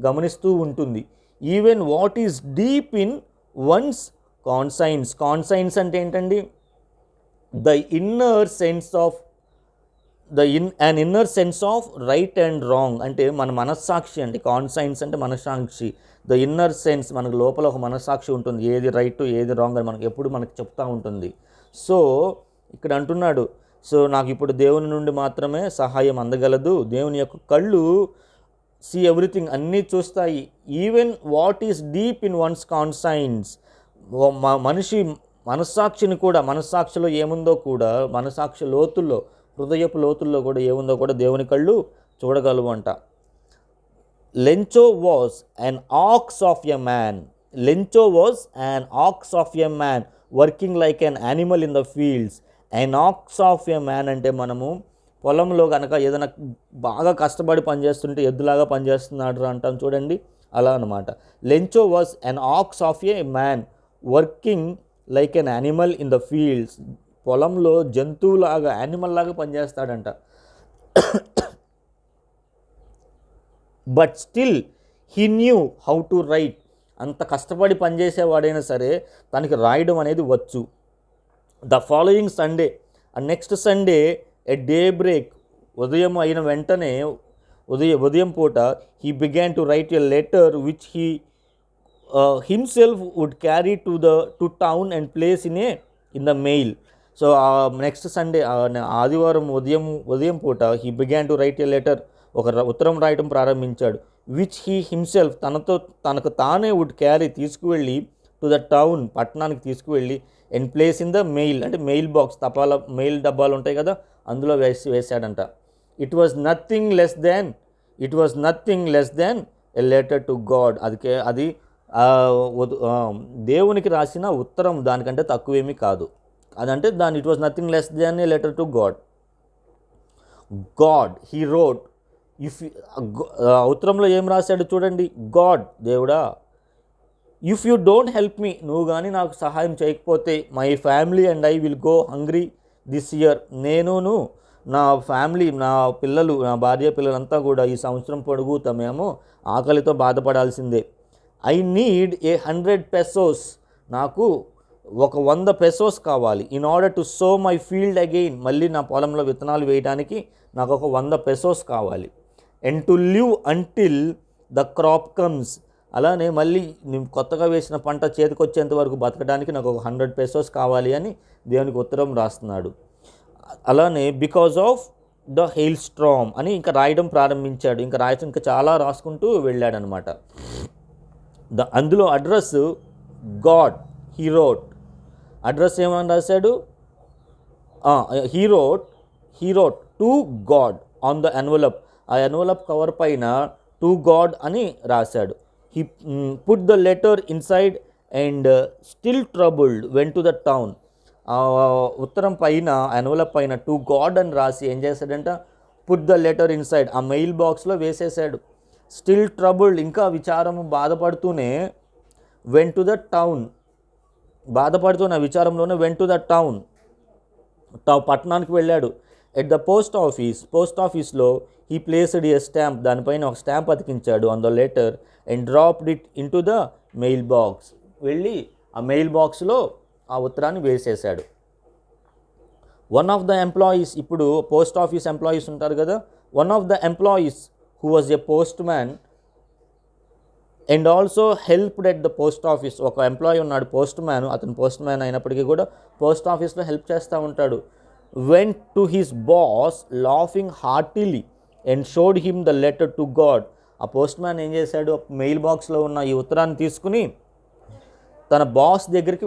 గమనిస్తూ ఉంటుంది. Even what is deep in once conscience. Conscience అంటే ఏంటండి? The inner sense of an inner sense of right and wrong. అంటే మన మనస్సాక్షి అంటే కాన్సైన్స్ అంటే మనస్సాక్షి. ద ఇన్నర్ సెన్స్, మనకు లోపల ఒక మనస్సాక్షి ఉంటుంది, ఏది రైట్ ఏది రాంగ్ అని మనకు చెప్తూ ఉంటుంది. సో ఇక్కడ అంటున్నాడు, సో నాకు ఇప్పుడు దేవుని నుండి మాత్రమే సహాయం అందగలదు. దేవుని యొక్క కళ్ళు సీ ఎవ్రీథింగ్, అన్నీ చూస్తాయి. Even what is deep in once conscience. మనిషి మనస్సాక్షిని కూడా, మనస్సాక్షిలో ఏముందో కూడా, మనస్సాక్షి లోతుల్లో, హృదయపు లోతుల్లో కూడా ఏముందో కూడా దేవుని కళ్ళు చూడగలవు అంట. Lencho was an ox of a man. Lencho was an ox of a man working like an animal in the fields. An ox of a man అంటే మనము పొలంలో కనుక ఏదైనా బాగా కష్టపడి పనిచేస్తుంటే ఎద్దులాగా పనిచేస్తున్నాడు అంటాం చూడండి, అలా అనమాట. Lencho was an ox of a man working like an animal in the fields. పొలంలో జంతువులాగా, యానిమల్ లాగా పనిచేస్తాడంట. But still he knew how to write. అంత కష్టపడి పనిచేసేవాడైనా సరే తనకి రాయడం అనేది వచ్చు. The following Sunday, next Sunday at daybreak, ఉదయం అయిన వెంటనే ఉదయం పూట, he began to write a letter which he himself would carry to town and place in the mail. So next Sunday ఆదివారం ఉదయం పూట he began to write a letter, ఒక ఉత్తరం రాయటం ప్రారంభించాడు. విచ్ హీ హిమ్సెల్ఫ్, తనకు తానే వుడ్ క్యారీ, తీసుకువెళ్ళి టు ద టౌన్, పట్టణానికి తీసుకువెళ్ళి, and place in the mail అంటే మెయిల్ బాక్స్, మెయిల్ డబ్బాలు ఉంటాయి కదా, అందులో వేసాడంట. It was nothing less than a letter to God. అది దేవునికి రాసిన ఉత్తరం, దానికంటే తక్కువేమీ కాదు. అదంటే it was nothing less than a letter to God. He wrote, ఉత్తరంలో ఏం రాశాడు చూడండి. గాడ్, దేవుడా, if you don't help me, నువ్వు కానీ నాకు సహాయం చేయకపోతే, my family and I will go hungry this year. నేనును నా ఫ్యామిలీ, నా పిల్లలు, నా భార్య పిల్లలంతా కూడా ఈ సంవత్సరం పొడుగుతా మేము ఆకలితో బాధపడాల్సిందే. ఐ నీడ్ 100 pesos, నాకు 100 pesos కావాలి. In order to so my field again, మళ్ళీ నా పొలంలో విత్తనాలు వేయడానికి నాకు 100 pesos కావాలి. And to live until the crop comes, అలానే మళ్ళీ నేను కొత్తగా వేసిన పంట చేతికొచ్చేంత వరకు బతకడానికి నాకు ఒక 100 pesos కావాలి అని దేవునికి ఉత్తరం రాస్తున్నాడు. అలానే because of the hail storm అని ఇంకా రాయడం ప్రారంభించాడు. ఇంకా రాయడం ఇంకా చాలా రాసుకుంటూ వెళ్ళాడనమాట. అందులో అడ్రస్ గాడ్ హీరోట్ అడ్రస్ ఏమని రాశాడు, he wrote to God on the envelope. ఆ ఎన్వలప్ కవర్ పైన టు గాడ్ అని రాశాడు. He put the letter inside and still troubled went to the town. ఉత్తరం పైన ఎన్వలప్ పైన టు గాడ్ అని రాసి ఏం చేశాడంట, పుట్ ద లెటర్ ఇన్సైడ్ ఆ మెయిల్ బాక్స్లో వేసేసాడు. స్టిల్ ట్రబుల్డ్ ఇంకా విచారము బాధపడుతూనే వెంట్ టు ద టౌన్, బాధపడుతున్న విచారంలోనే వెంట్ టు ద టౌన్, పట్టణానికి వెళ్ళాడు. ఎట్ ద పోస్ట్ ఆఫీస్లో హీ ప్లేస్డ్ ఏ స్టాంప్, దానిపైన ఒక స్టాంప్ అతికించాడు on the letter and dropped it into the mail box. వెళ్ళి ఆ మెయిల్ బాక్స్లో ఆ ఉత్తరాన్ని వేసేశాడు. వన్ ఆఫ్ ద ఎంప్లాయీస్, ఇప్పుడు పోస్ట్ ఆఫీస్ ఎంప్లాయీస్ ఉంటారు కదా, one of the employees who was a post man and also helped at the post office. ఒక ఎంప్లాయీ ఉన్నాడు పోస్ట్ మ్యాన్, అతను పోస్ట్ మ్యాన్ అయినప్పటికీ కూడా పోస్ట్ ఆఫీస్లో హెల్ప్ చేస్తూ ఉంటాడు. Went to his boss laughing heartily and showed him the letter to God. ఆ post man ఏం చేశాడు, మెయిల్ బాక్స్లో ఉన్న ఈ ఉత్తరాన్ని తీసుకుని తన బాస్ దగ్గరికి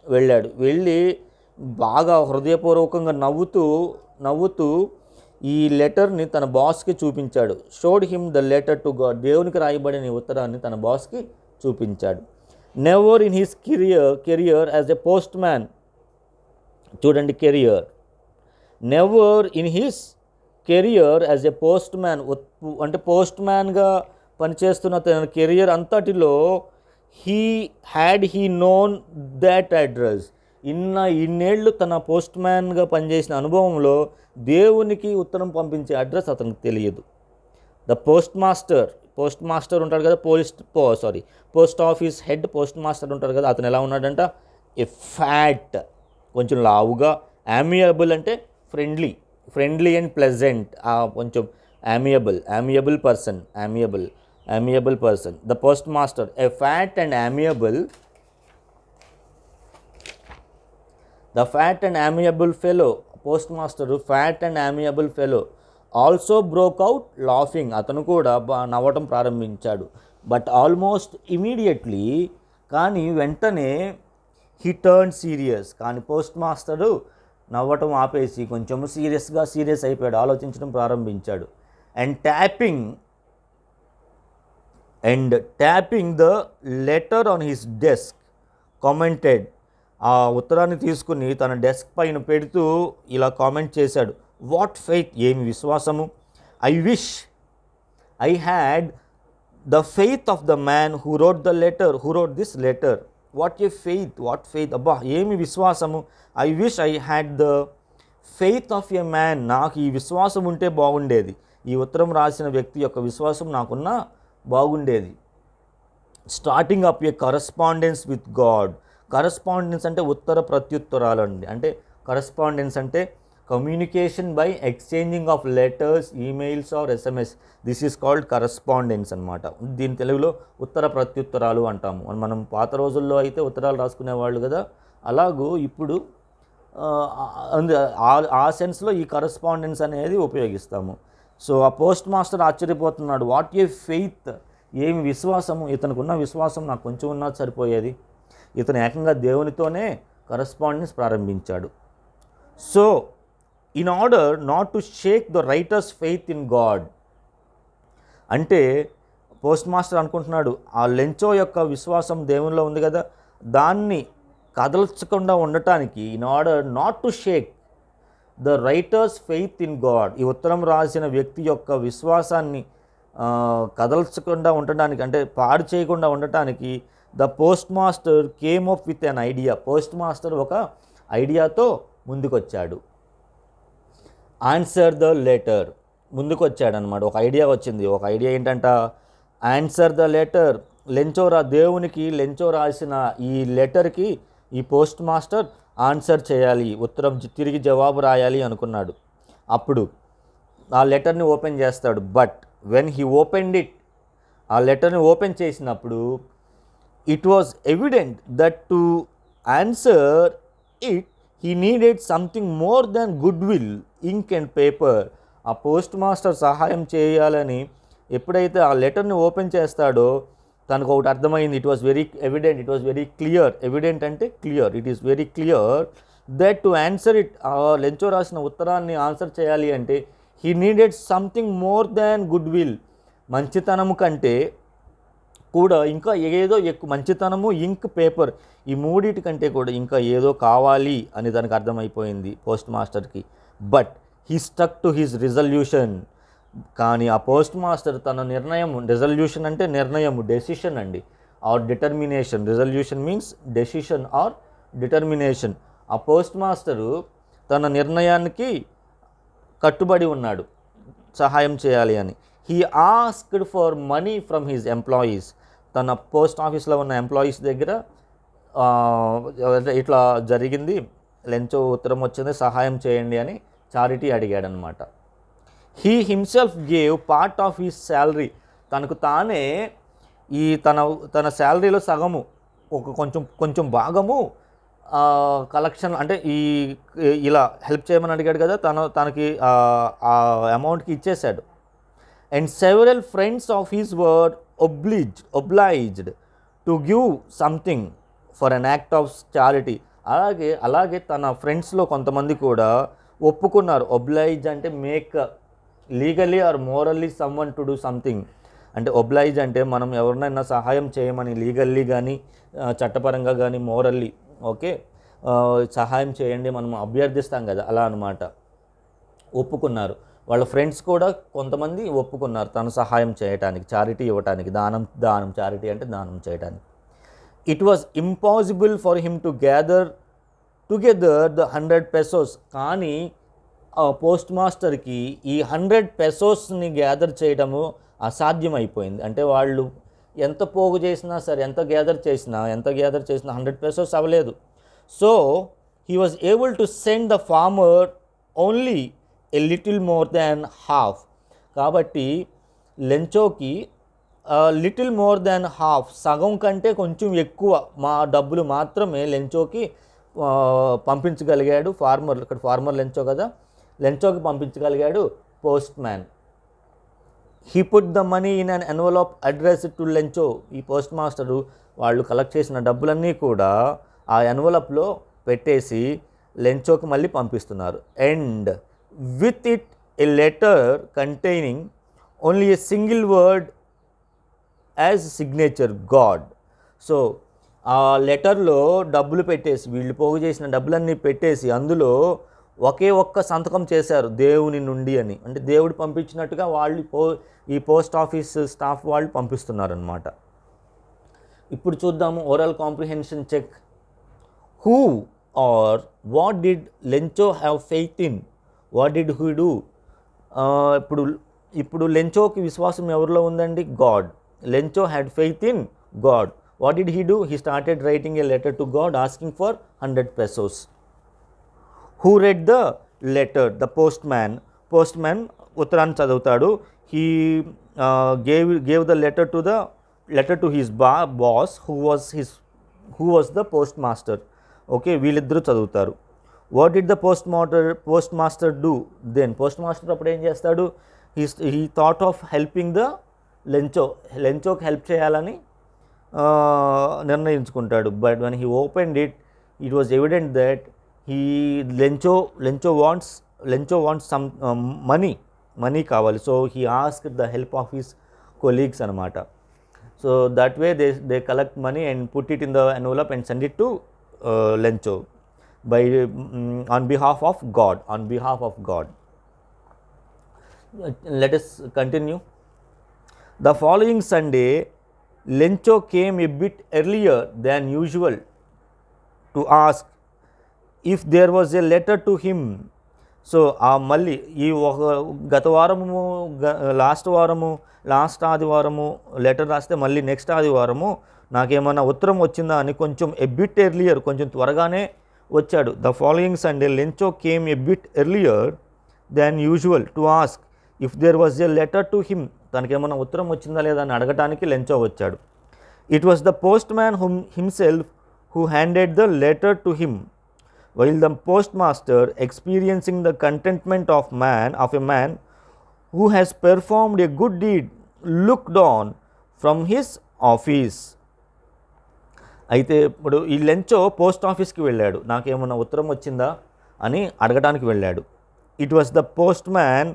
వెళ్ళాడు. వెళ్ళి బాగా హృదయపూర్వకంగా నవ్వుతూ ఈ లెటర్ని తన బాస్కి చూపించాడు. Showed him the letter to God, దేవునికి రాయబడిన ఈ ఉత్తరాన్ని తన బాస్కి చూపించాడు. Never in his career as a postman, చూడండి career, never in his career as a postman, అంటే పోస్ట్ మ్యాన్గా పనిచేస్తున్న తన కెరియర్ అంతటిలో హీ నోన్ దాట్ అడ్రస్. ఇన్నేళ్ళు తన పోస్ట్ మ్యాన్గా పనిచేసిన అనుభవంలో దేవునికి ఉత్తరం పంపించే అడ్రస్ అతనికి తెలియదు. ద పోస్ట్ మాస్టర్ ఉంటాడు కదా, post office head post master ఉంటారు కదా, అతను ఎలా ఉన్నాడంట, ఏ ఫ్యాట్, కొంచెం లావుగా, యామియబుల్ అంటే ఫ్రెండ్లీ అండ్ ప్లెజెంట్, కొంచెం amiable person. The post master a fat and amiable, the fat and amiable fellow, postmaster fat and amiable fellow also broke out laughing, అతను కూడా నవ్వటం ప్రారంభించాడు. బట్ ఆల్మోస్ట్ ఇమీడియట్లీ, కానీ వెంటనే హీ టర్న్ సీరియస్, కానీ postmaster నవ్వటం ఆపేసి కొంచెం సీరియస్ అయిపోయాడు, ఆలోచించడం ప్రారంభించాడు. And tapping the letter on his desk commented, ఆ ఉత్తరాన్ని తీసుకుని తన డెస్క్ పైన పెడుతూ ఇలా కామెంట్ చేశాడు, వాట్ ఫెయిత్, ఏమి విశ్వాసము, I wish I had the faith of the man who wrote this letter. What faith, అబ్బా ఏమి విశ్వాసము, I wish I had the faith of a man, నాకు ఈ విశ్వాసం ఉంటే బాగుండేది, ఈ ఉత్తరం రాసిన వ్యక్తి యొక్క విశ్వాసం నాకున్నా బాగుండేది. Starting up a correspondence with God. Correspondence అంటే ఉత్తర ప్రత్యుత్తరాలు అండి. అంటే కరస్పాండెన్స్ అంటే communication by exchanging of letters, emails or SMS. This is called correspondence అనమాట. దీని తెలుగులో ఉత్తర ప్రత్యుత్తరాలు అంటాము. మనం పాత రోజుల్లో అయితే ఉత్తరాలు రాసుకునేవాళ్ళు కదా, అలాగూ ఇప్పుడు ఆ సెన్స్లో ఈ కరస్పాండెన్స్ అనేది ఉపయోగిస్తాము. సో ఆ పోస్ట్ మాస్టర్ ఆశ్చర్యపోతున్నాడు, వాట్ ఏ ఫెయిత్, ఏమి విశ్వాసము, ఇతనుకున్న విశ్వాసం నాకు కొంచెం ఉన్నా సరిపోయేది. ఇతను ఏకంగా దేవునితోనే కరస్పాండెన్స్ ప్రారంభించాడు. So in order not to Sheikh the writers faith in God, అంటే పోస్ట్ మాస్టర్ అనుకుంటున్నాడు ఆ లెంచో యొక్క విశ్వాసం దేవునిలో ఉంది కదా, దాన్ని కదల్చకుండా ఉండటానికి, in order not to Sheikh the writers faith in God, ఈ ఉత్తరం రాసిన వ్యక్తి యొక్క విశ్వాసాన్ని కదల్చకుండా ఉండటానికి, అంటే పాడు చేయకుండా ఉండటానికి, the post master came up with an idea, postmaster ఒక ఐడియాతో ముందుకొచ్చాడు. ఆన్సర్ ద లెటర్, ముందుకొచ్చాడనమాట. ఒక ఐడియా వచ్చింది. ఒక ఐడియా ఏంటంట, ఆన్సర్ ద లెటర్, దేవునికి లెంచో రాసిన ఈ లెటర్కి ఈ పోస్ట్ మాస్టర్ ఆన్సర్ చేయాలి, ఉత్తరం తిరిగి జవాబు రాయాలి అనుకున్నాడు. అప్పుడు ఆ లెటర్ని ఓపెన్ చేస్తాడు. But when he opened it, ఆ లెటర్ని ఓపెన్ చేసినప్పుడు it was evident that to answer it he needed something more than good will ink and paper. ఆ పోస్ట్ మాస్టర్ సహాయం చేయాలని ఎప్పుడైతే ఆ లెటర్ని ఓపెన్ చేస్తాడో తనకు ఒకటి అర్థమైంది. It was very evident, it was very clear. Evident అంటే clear, it is very clear that to answer it, Lencho రాసిన ఉత్తరాన్ని ఆన్సర్ చేయాలి అంటే he needed something more than good will, మంచితనము కంటే కూడా ఇంకా ఏదో ఎక్కువ, మంచితనము ఇంక్ పేపర్, ఈ మూడిటి కంటే కూడా ఇంకా ఏదో కావాలి అని దానికి అర్థమైపోయింది పోస్ట్ మాస్టర్కి. But he stuck to his resolution. కానీ ఆ పోస్ట్ మాస్టర్ తన నిర్ణయం, రిజల్యూషన్ అంటే నిర్ణయము, డెసిషన్ అండి, or determination. Resolution means decision or determination. ఆ పోస్ట్ మాస్టరు తన నిర్ణయానికి కట్టుబడి ఉన్నాడు సహాయం చేయాలి అని. He asked for money from his employees. తన పోస్ట్ ఆఫీస్లో ఉన్న ఎంప్లాయీస్ దగ్గర ఇట్లా జరిగింది, లెంచో ఉత్తరం వచ్చింది, సహాయం చేయండి అని చారిటీ అడిగాడనమాట. He himself gave part of his salary. తనకు తానే ఈ తన శాలరీలో సగము, కొంచెం భాగము కలెక్షన్ అంటే ఇలా హెల్ప్ చేయమని అడిగాడు కదా, తనకి ఆ అమౌంట్కి ఇచ్చేశాడు. And several friends of his were obliged to give something for an act of charity. అలాగే తన ఫ్రెండ్స్లో కొంతమంది కూడా ఒప్పుకున్నారు. ఒబ్లైజ్ అంటే make legally or morally someone to do something. అంటే ఒబ్లైజ్ అంటే మనం ఎవరినైనా సహాయం చేయమని లీగల్లీ కానీ చట్టపరంగా కానీ మోరల్లీ ఓకే సహాయం చేయండి మనం అభ్యర్థిస్తాం కదా, అలా అనమాట. ఒప్పుకున్నారు. వాళ్ళ ఫ్రెండ్స్ కూడా కొంతమంది ఒప్పుకున్నారు తను సహాయం చేయటానికి, చారిటీ ఇవ్వటానికి, దానం చారిటీ అంటే దానం చేయటానికి. It was impossible for him to gather together the 100 pesos. కానీ పోస్ట్ మాస్టర్కి ఈ 100 pesosని గ్యాదర్ చేయడము అసాధ్యమైపోయింది. అంటే వాళ్ళు ఎంత పోగు చేసినా సరే, ఎంత గ్యాదర్ చేసినా 100 pesos అవ్వలేదు. So he was able to send the farmer only a little more than half. కాబట్టి లెంచోకి లిటిల్ మోర్ దాన్ హాఫ్, సగం కంటే కొంచెం ఎక్కువ మా డబ్బులు మాత్రమే లెంచోకి పంపించగలిగాడు ఫార్మర్. ఇక్కడ ఫార్మర్ లెంచో కదా, లెంచోకి పంపించగలిగాడు postman. He put the money in an envelope address to Lencho. ఈ పోస్ట్ మాస్టరు వాళ్ళు కలెక్ట్ చేసిన డబ్బులన్నీ కూడా ఆ ఎన్వలప్లో పెట్టేసి లెంచోకి మళ్ళీ పంపిస్తున్నారు. And with it a letter containing only a single word as signature, God. So ఆ లెటర్లో డబ్బులు పెట్టేసి, వీళ్ళు పోగు చేసిన డబ్బులన్నీ పెట్టేసి అందులో ఒకే ఒక్క సంతకం చేశారు, దేవుని నుండి అని. అంటే దేవుడు పంపించినట్టుగా వాళ్ళు ఈ పోస్ట్ ఆఫీస్ స్టాఫ్ వాళ్ళు పంపిస్తున్నారనమాట. ఇప్పుడు చూద్దాము oral comprehension check. Who or what did Lencho have faith in? What did he do? ఇప్పుడు లెంచోకి విశ్వాసం ఎవరిలో ఉందండి? God. Lencho had faith in God. What did he do? He started writing a letter to God asking for 100 pesos. Who read the letter? The postman ఉత్తరాన్ని చదువుతాడు. He gave the letter to his boss who was the post master. Okay, వీళ్ళిద్దరూ చదువుతారు. What did the post master do then? Postmaster అప్పుడు ఏం చేస్తాడు? He thought of helping the లెంచోకి help చేయాలని నిర్ణయించుకుంటాడు. But when he opened it was evident that Lencho wants some money కావాలి. So he asked the help of his colleagues అనమాట. So that way they collect money and put it in the envelope and send it to Lencho on behalf of God. Let us continue. The following Sunday, Lencho came a bit earlier than usual to ask if there was a letter to him. So మళ్ళీ ఈ గత వారము last ఆదివారము letter రాస్తే మళ్ళీ next ఆదివారము నాకేమన్నా ఉత్తరం వచ్చిందా అని కొంచెం ఎ బిట్ ఎర్లియర్, కొంచెం త్వరగానే వచ్చాడు. The following Sunday Lencho came a bit earlier than usual to ask if there was a letter to him, తనకేమన్నా ఉత్తరం వచ్చిందా లేదా అని అడగటానికి లెంచో వచ్చాడు. It was the postman himself who handed the letter to him, while the post master experiencing the contentment of a man who has performed a good deed looked on from his office. అయితే ఇప్పుడు ఈ Lencho post ఆఫీస్కి వెళ్ళాడు, నాకేమన్నా ఉత్తరం వచ్చిందా అని అడగడానికి వెళ్ళాడు. It was the postman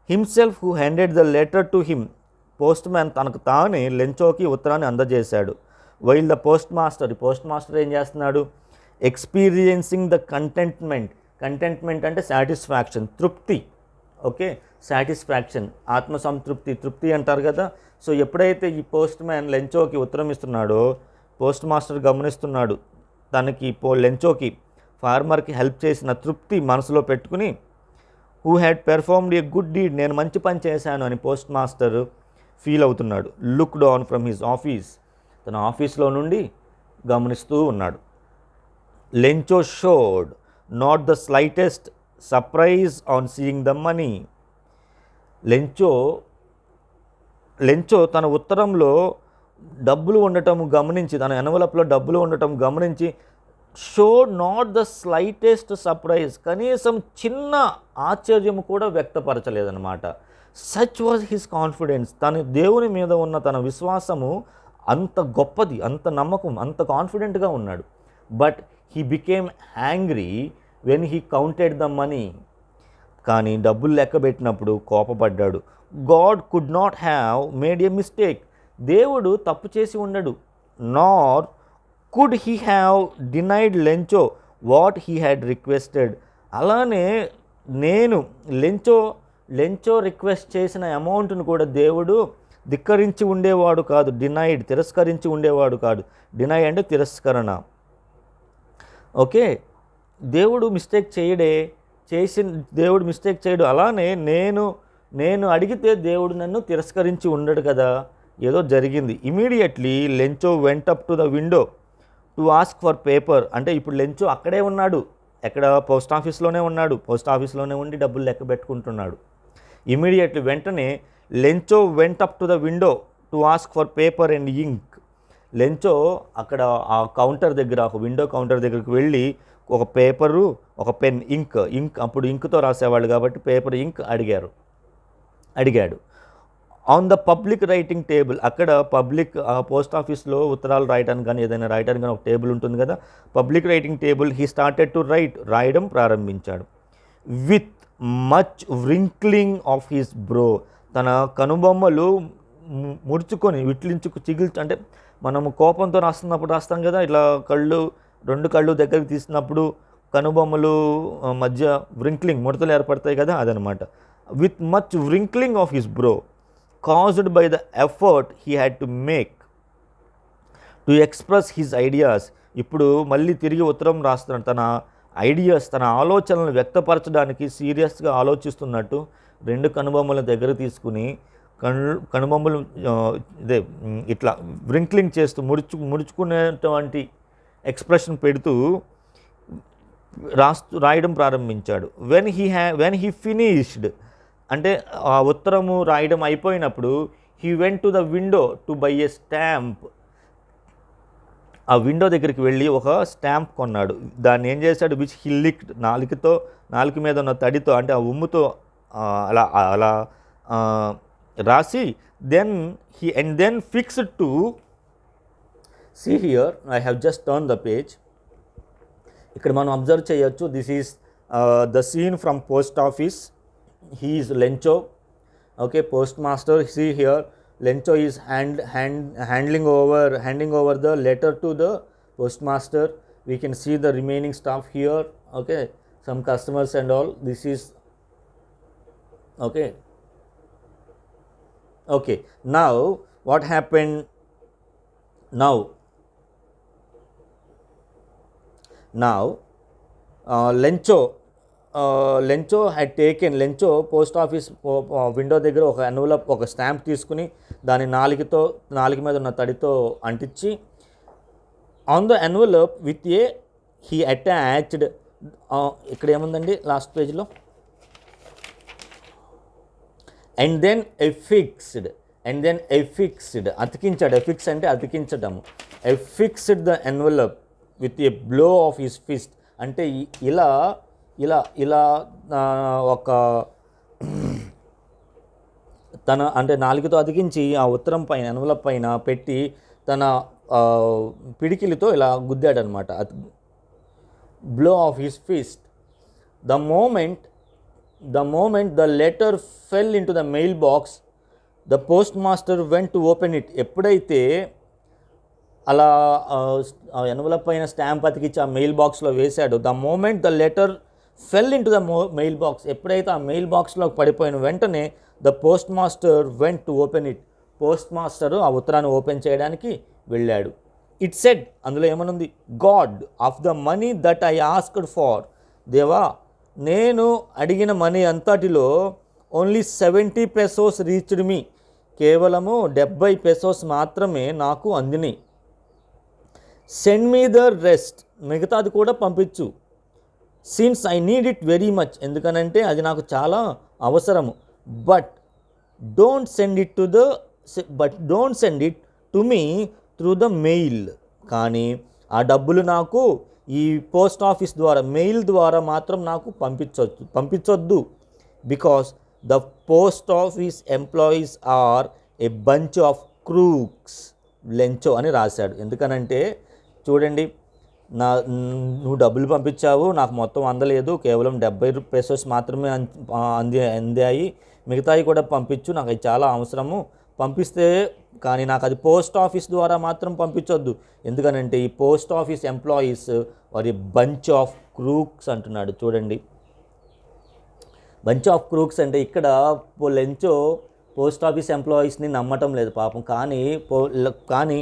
himself who handed the letter to him, post man తనకు తానే లెంచోకి ఉత్తరాన్ని అందజేశాడు. వైల్ ద పోస్ట్ మాస్టర్ ఏం చేస్తున్నాడు, ఎక్స్పీరియన్సింగ్ ద కంటెంట్మెంట్ అంటే సాటిస్ఫాక్షన్, తృప్తి. ఓకే, సాటిస్ఫాక్షన్, ఆత్మసంతృప్తి, తృప్తి అంటారు కదా. సో ఎప్పుడైతే ఈ పోస్ట్ మ్యాన్ లెంచోకి ఉత్తరం ఇస్తున్నాడో పోస్ట్ మాస్టర్ గమనిస్తున్నాడు, తనకి లెంచోకి ఫార్మర్కి హెల్ప్ చేసిన తృప్తి మనసులో పెట్టుకుని who had performed a good deed, నేను మంచి పని చేశాను అని పోస్ట్ మాస్టర్ ఫీల్ అవుతున్నాడు. Looked on from his office, తన ఆఫీస్లో నుండి గమనిస్తూ ఉన్నాడు. Lencho showed not the slightest surprise on seeing the money. Lencho తన ఉత్తరంలో డబ్బులు ఉండటం గమనించి, తన ఎన్వలప్లో డబ్బులు ఉండటం గమనించి show not the slightest surprise, కనీసం చిన్న ఆశ్చర్యం కూడా వ్యక్తపరచలేదన్నమాట. సచ్ వాజ్ హిస్ కాన్ఫిడెన్స్, తన దేవుని మీద ఉన్న తన విశ్వాసము అంత గొప్పది, అంత నమ్మకం, అంత కాన్ఫిడెంట్గా ఉన్నాడు. But he became angry when he counted the money, కానీ డబ్బులు లెక్క పెట్టినప్పుడు కోపపడ్డాడు. God could not have made a mistake, దేవుడు తప్పు చేసి ఉండడు. Nor could he have denied Lencho what he had requested, అలానే నేను లెంచో రిక్వెస్ట్ చేసిన అమౌంట్ను కూడా దేవుడు ధిక్కరించి ఉండేవాడు కాదు, తిరస్కరించి ఉండేవాడు కాదు. డినై అంటే తిరస్కరణ. ఓకే, దేవుడు మిస్టేక్ చేయడు. అలానే నేను అడిగితే దేవుడు నన్ను తిరస్కరించి ఉండడు కదా, ఏదో జరిగింది. Immediately Lencho went up to the window to ask for paper, అంటే ఇప్పుడు లెంచో అక్కడే ఉన్నాడు, ఎక్కడ పోస్ట్ ఆఫీస్లోనే ఉండి డబ్బులు లెక్క పెట్టుకుంటున్నాడు. ఇమీడియట్లీ వెంటనే Lencho went up to the window to ask for paper and ink. Lencho అక్కడ ఆ విండో కౌంటర్ దగ్గరికి వెళ్ళి ఒక పేపరు, ఒక పెన్, ఇంక్ అప్పుడు ఇంక్తో రాసేవాళ్ళు కాబట్టి పేపర్, ఇంక్ అడిగాడు. On the public writing table, అక్కడ పోస్ట్ ఆఫీస్లో ఉత్తరాలు రాయడానికి కానీ ఏదైనా రాయడానికి కానీ ఒక టేబుల్ ఉంటుంది కదా, public writing table he started to రాయడం ప్రారంభించాడు. With much wrinkling of his brow, తన కనుబొమ్మలు ముడుచుకొని అంటే మనము కోపంతో రాస్తాం కదా, ఇట్లా రెండు కళ్ళు దగ్గరికి తీసినప్పుడు కనుబొమ్మలు మధ్య ముడతలు ఏర్పడతాయి కదా, అదనమాట. With much wrinkling of his brow caused by the effort he had to make to express his ideas. ఇప్పుడు మళ్ళీ తిరిగి ఉత్తరం రాస్తున్నాడు, తన ఐడియాస్, తన ఆలోచనలను వ్యక్తపరచడానికి సీరియస్గా ఆలోచిస్తున్నట్టు రెండు కనుబొమ్మల దగ్గర తీసుకుని కనుబొమ్మలు ఇట్లా వ్రింక్లింగ్ చేస్తూ ముడుచుకునేటువంటి ఎక్స్ప్రెషన్ పెడుతూ రాయడం ప్రారంభించాడు. వెన్ హీ ఫినిష్డ్, అంటే ఆ ఉత్తరము రాయడం అయిపోయినప్పుడు he went to the window to buy A stamp, ఆ విండో దగ్గరికి వెళ్ళి ఒక స్టాంప్ కొన్నాడు. దాన్ని ఏం చేశాడు, విచ్ హీ లిక్డ్, నాలుక మీద ఉన్న తడితో అంటే ఆ ఉమ్ముతో అలా రాసి then fixed to see here I have just turn the page. ఇక్కడ మనం అబ్జర్వ్ చేయొచ్చు, this is the scene from post office. He is Lencho, okay, postmaster. See here, Lencho is handing over the letter to the postmaster. We can see the remaining stuff here, okay, some customers and all. This is okay. Now what happened? Now Lencho post office window దగ్గర ఒక envelope, ఒక stamp తీసుకుని దాని నాలుక మీద ఉన్న తడితో అంటించి on the envelope with he attached, ఇక్కడ ఏముందండి లాస్ట్ పేజ్లో, అండ్ దెన్ ఎఫిక్స్డ్, అతికించాడు. ఎఫిక్స్ అంటే అతికించడము. Affixed the envelope with a blow of his fist, అంటే ఇలా ఇలా ఇలా ఒక తన అంటే నాలుగుతో అతికించి ఆ ఉత్తరం పైన ఎన్వలప్ పైన పెట్టి తన పిడికిలితో ఇలా గుద్దాడనమాట. Blow of his fist. The moment the letter fell into the mail box, the post master went to open it. ఎప్పుడైతే అలా ఎన్వలప్ పైన స్టాంప్ అతికించి ఆ మెయిల్ బాక్స్లో వేశాడు, the moment the letter fell into the mail box, ఎప్పుడైతే ఆ mail బాక్స్లో పడిపోయిన వెంటనే the post master went to open it, postmaster ఆ ఉత్తరాన్ని ఓపెన్ చేయడానికి వెళ్ళాడు. ఇట్ సెడ్, అందులో ఏమనుంది, God of the money that I asked for, దేవా నేను అడిగిన మనీ అంతటిలో ఓన్లీ 70 pesos రీచ్డ్ మీ, కేవలము 70 pesos మాత్రమే నాకు అందినాయి. సెండ్ మీ ద రెస్ట్, మిగతాది కూడా పంపించు. Since I need it very much, ఎందుకనంటే అది నాకు చాలా అవసరము. But don't send it to me through the mail, కానీ ఆ డబ్బులు నాకు ఈ పోస్ట్ ఆఫీస్ ద్వారా, మెయిల్ ద్వారా మాత్రం నాకు పంపించొద్దు. Because the post office employees are a bunch of crooks, Lencho అని రాశాడు. ఎందుకనంటే చూడండి, నువ్వు డబ్బులు పంపించావు, నాకు మొత్తం అందలేదు, కేవలం 70 pesos మాత్రమే అందాయి, మిగతాయి కూడా పంపించు, నాకు అది చాలా అవసరము, పంపిస్తే కానీ నాకు అది పోస్ట్ ఆఫీస్ ద్వారా మాత్రం పంపించొద్దు. ఎందుకనంటే ఈ పోస్ట్ ఆఫీస్ ఎంప్లాయీస్ వారి బంచ్ ఆఫ్ క్రూక్స్ అంటున్నాడు. చూడండి, బంచ్ ఆఫ్ క్రూక్స్ అంటే ఇక్కడ లెంచో పోస్ట్ ఆఫీస్ ఎంప్లాయీస్ని నమ్మటం లేదు పాపం. కానీ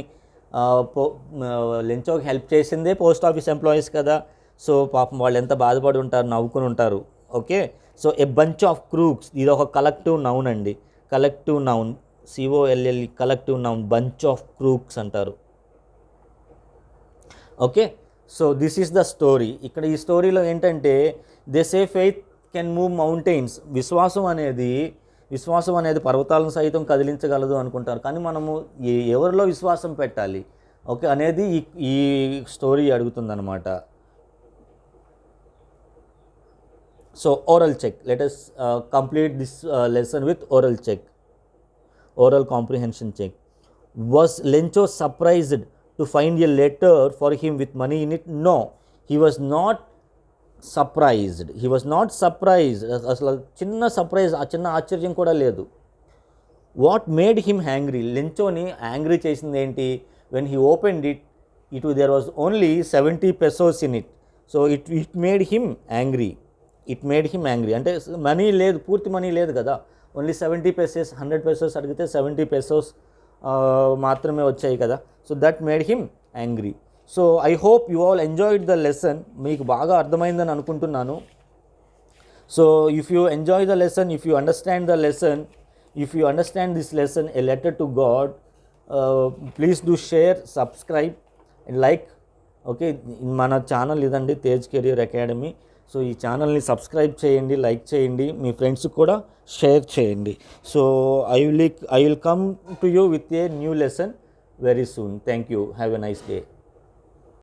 లెంచోకి హెల్ప్ చేసిందే పోస్ట్ ఆఫీస్ ఎంప్లాయీస్ కదా. సో పాపం వాళ్ళు ఎంత బాధపడి ఉంటారు, నవ్వుకుని ఉంటారు. Okay, so a bunch of crooks, ఇది ఒక కలెక్టివ్ నౌన్ అండి, collective noun, COLL, collective noun, bunch of crooks అంటారు. Okay, so this is the story. ఇక్కడ ఈ స్టోరీలో ఏంటంటే they say faith can move mountains, విశ్వాసం అనేది పర్వతాలను సైతం కదిలించగలదు అనుకుంటారు. కానీ మనము ఎవరిలో విశ్వాసం పెట్టాలి, ఓకే, అనేది ఈ స్టోరీ అడుగుతుందన్నమాట. So oral check, let us complete this lesson with oral check, oral comprehension check. Was Lencho surprised to find a letter for him with money in it? No, he was not surprised. అసలు చిన్న ఆశ్చర్యం కూడా లేదు. What made him angry, లెంచోని angry చేసింది ఏంటి? When he opened it, there was only 70 pesos in it. So it made him angry. అంటే money లేదు, పూర్తి మనీ లేదు కదా, ఓన్లీ 70 pesos, 100 pesos అడిగితే 70 pesos మాత్రమే వచ్చాయి కదా. So that made him angry. So I hope you all enjoyed the lesson. మీకు బాగా అర్థమైందని అనుకుంటున్నాను. So if you enjoy the lesson, if you understand this lesson, A letter to God, please do share, subscribe and like. Okay, మన channel ఇదండి, Tej career academy. So ఈ ఛానల్ని subscribe చేయండి, like చేయండి, మీ ఫ్రెండ్స్కి కూడా షేర్ చేయండి. So I will come to you with a new lesson very soon. Thank you. Have a nice day.